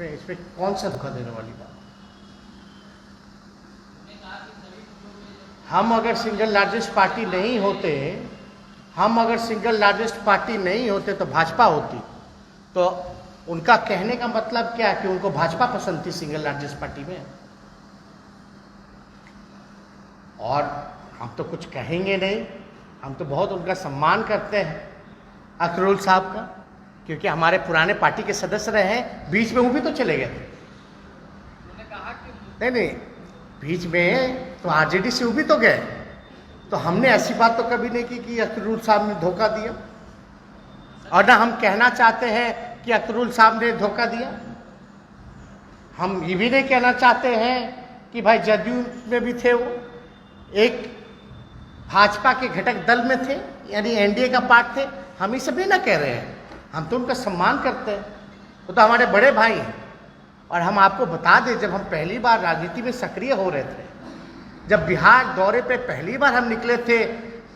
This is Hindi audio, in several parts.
इसमें कौन सा धोखा देने वाली बात? हम अगर सिंगल लार्जेस्ट पार्टी नहीं होते, तो भाजपा होती। तो उनका कहने का मतलब क्या कि उनको भाजपा पसंद थी सिंगल लार्जेस्ट पार्टी में? और हम तो कुछ कहेंगे नहीं, हम तो बहुत उनका सम्मान करते हैं अख्तरुल साहब का, क्योंकि हमारे पुराने पार्टी के सदस्य रहे हैं। बीच में वो भी तो चले गए थे। नहीं, बीच में तो आरजेडी से वो भी तो गए। तो हमने ऐसी बात तो कभी नहीं की कि अख्तरुल साहब ने धोखा दिया, और ना हम कहना चाहते हैं कि अख्तरुल साहब ने धोखा दिया। हम ये भी नहीं कहना चाहते हैं कि भाई जदयू में भी थे, वो एक भाजपा के घटक दल में थे, यानी एनडीए का पार्ट थे। हम ये सब भी ना कह रहे हैं, हम तो उनका सम्मान करते हैं, वो तो हमारे बड़े भाई हैं। और हम आपको बता दें, जब हम पहली बार राजनीति में सक्रिय हो रहे थे, जब बिहार दौरे पे पहली बार हम निकले थे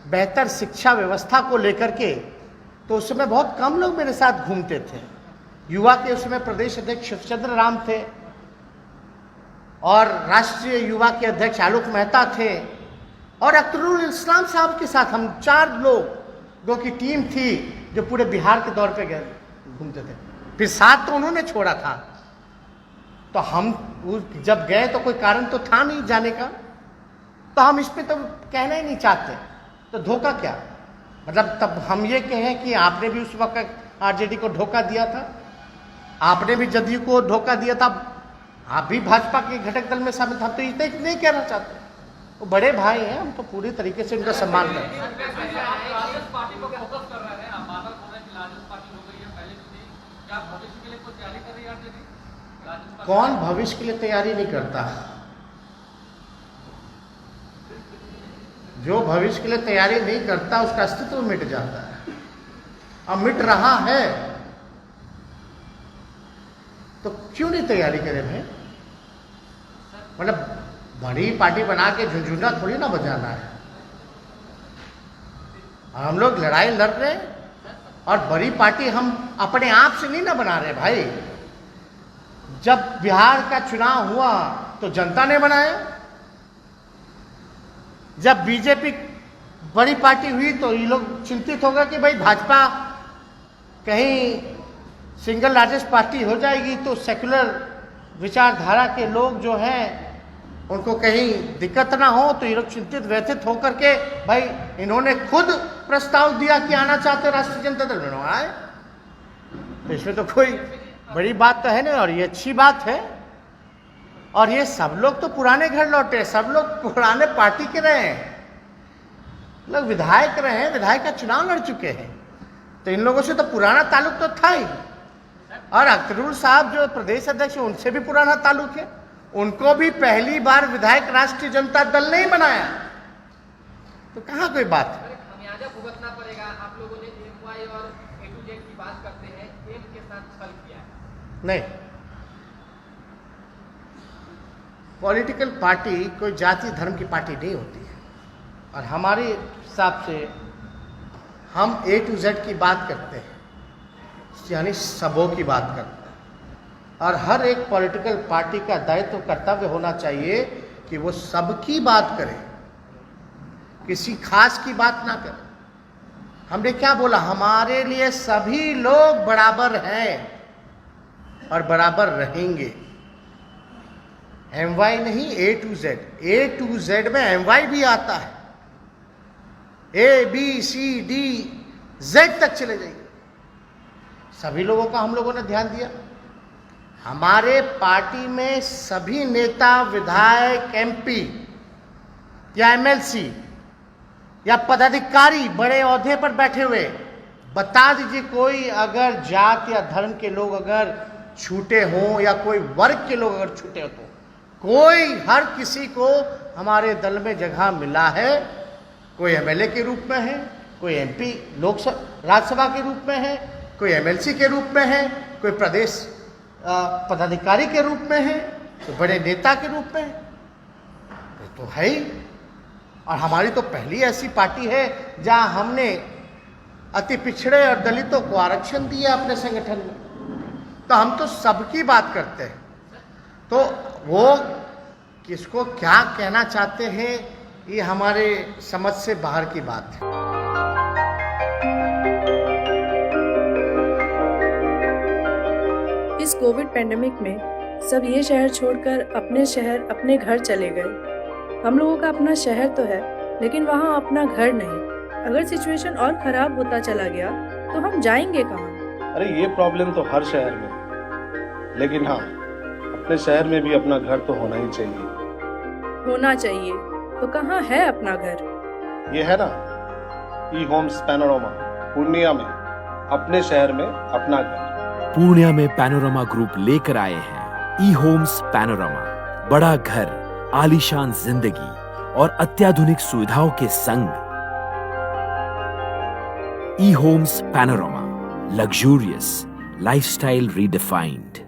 बेहतर शिक्षा व्यवस्था को लेकर के, तो उस समय बहुत कम लोग मेरे साथ घूमते थे। युवा के उस समय प्रदेश अध्यक्ष शिवचंद्र राम थे, और राष्ट्रीय युवा के अध्यक्ष आलोक मेहता थे, और अख्तरुल इस्लाम साहब के साथ हम 4 लोगों की टीम थी जो पूरे बिहार के दौर पे गए घूमते थे। फिर साथ तो उन्होंने छोड़ा था। तो हम जब गए तो कोई कारण तो था नहीं जाने का, तो हम इस पे तो कहना ही नहीं चाहते। तो धोखा क्या? मतलब तब हम ये कहें कि आपने भी उस वक्त आरजेडी को धोखा दिया था, आपने भी जदयू को धोखा दिया था, आप भी भाजपा के घटक दल में शामिल था। तो इतना नहीं कहना चाहते, वो बड़े भाई हैं, हम तो पूरी तरीके से उनका सम्मान करते हैं। कौन भविष्य के लिए तैयारी नहीं करता? जो भविष्य के लिए तैयारी नहीं करता उसका अस्तित्व मिट जाता है, और मिट रहा है। तो क्यों नहीं तैयारी करें भाई? मतलब बड़ी पार्टी बना के झुंझुना थोड़ी ना बजाना है। हम लोग लड़ाई लड़ रहे हैं, और बड़ी पार्टी हम अपने आप से नहीं ना बना रहे भाई। जब बिहार का चुनाव हुआ तो जनता ने बनाया, जब बीजेपी बड़ी पार्टी हुई तो ये लोग चिंतित होगा कि भाई भाजपा कहीं सिंगल लार्जेस्ट पार्टी हो जाएगी तो सेक्युलर विचारधारा के लोग जो हैं उनको कहीं दिक्कत ना हो। तो ये लोग चिंतित व्यथित होकर के भाई इन्होंने खुद प्रस्ताव दिया कि आना चाहते राष्ट्रीय जनता दल में आए। तो इसमें तो कोई बड़ी बात तो है नहीं, और ये अच्छी बात है। और ये सब लोग तो पुराने घर लौटे, सब लोग पुराने पार्टी के रहे हैं, लोग विधायक रहे हैं, विधायक का चुनाव लड़ चुके हैं। तो इन लोगों से तो पुराना ताल्लुक तो था ही। और अख्तरुल साहब जो प्रदेश अध्यक्ष, उनसे भी पुराना ताल्लुक है। उनको भी पहली बार विधायक राष्ट्रीय जनता दल नहीं बनाया, तो कहाँ कोई बात है? खामियाजा भुगतना पड़ेगा। आप लोगों ने एमवाई और ए टू जेड की बात करते हैं, एम के साथ छल किया है। नहीं, पॉलिटिकल पार्टी कोई जाति धर्म की पार्टी नहीं होती है। और हमारे हिसाब से हम ए टू जेड की बात करते हैं, यानी सबों की बात करते हैं। और हर एक पॉलिटिकल पार्टी का दायित्व कर्तव्य होना चाहिए कि वो सबकी बात करे, किसी खास की बात ना करे। हमने क्या बोला? हमारे लिए सभी लोग बराबर हैं और बराबर रहेंगे। एमवाई नहीं, A to Z. A to Z में एमवाई भी आता है, A B C D Z तक चले जाइए। सभी लोगों का हम लोगों ने ध्यान दिया। हमारे पार्टी में सभी नेता, विधायक, एमपी या एमएलसी या पदाधिकारी बड़े ओहदे पर बैठे हुए, बता दीजिए कोई अगर जात या धर्म के लोग अगर छूटे हों या कोई वर्ग के लोग अगर छूटे हो, तो कोई हर किसी को हमारे दल में जगह मिला है। कोई एमएलए के रूप में है, कोई एमपी लोकसभा राज्यसभा के रूप में है, कोई एमएलसी के रूप में है, कोई प्रदेश पदाधिकारी के रूप में है, तो बड़े नेता के रूप में है। तो है ही। और हमारी तो पहली ऐसी पार्टी है जहां हमने अति पिछड़े और दलितों को आरक्षण दिया अपने संगठन में। तो हम तो सबकी बात करते हैं। तो वो किसको क्या कहना चाहते हैं ये हमारे समझ से बाहर की बात है। इस कोविड पेंडेमिक में सब ये शहर छोड़कर अपने शहर अपने घर चले गए। हम लोगों का अपना शहर तो है, लेकिन वहाँ अपना घर नहीं। अगर सिचुएशन और खराब होता चला गया तो हम जाएंगे कहाँ? अरे ये प्रॉब्लम तो हर शहर में है, लेकिन हाँ, अपने शहर में भी अपना घर तो होना ही चाहिए। होना चाहिए तो कहाँ है अपना घर? ये है ना, ई होम्स पैनोरामा पूर्णिया में, अपने शहर में अपना घर। पूर्णिया में पैनोरामा ग्रुप लेकर आए हैं ई होम्स पैनोरामा। बड़ा घर, आलीशान जिंदगी और अत्याधुनिक सुविधाओं के संग। E Homes Panorama, luxurious lifestyle redefined.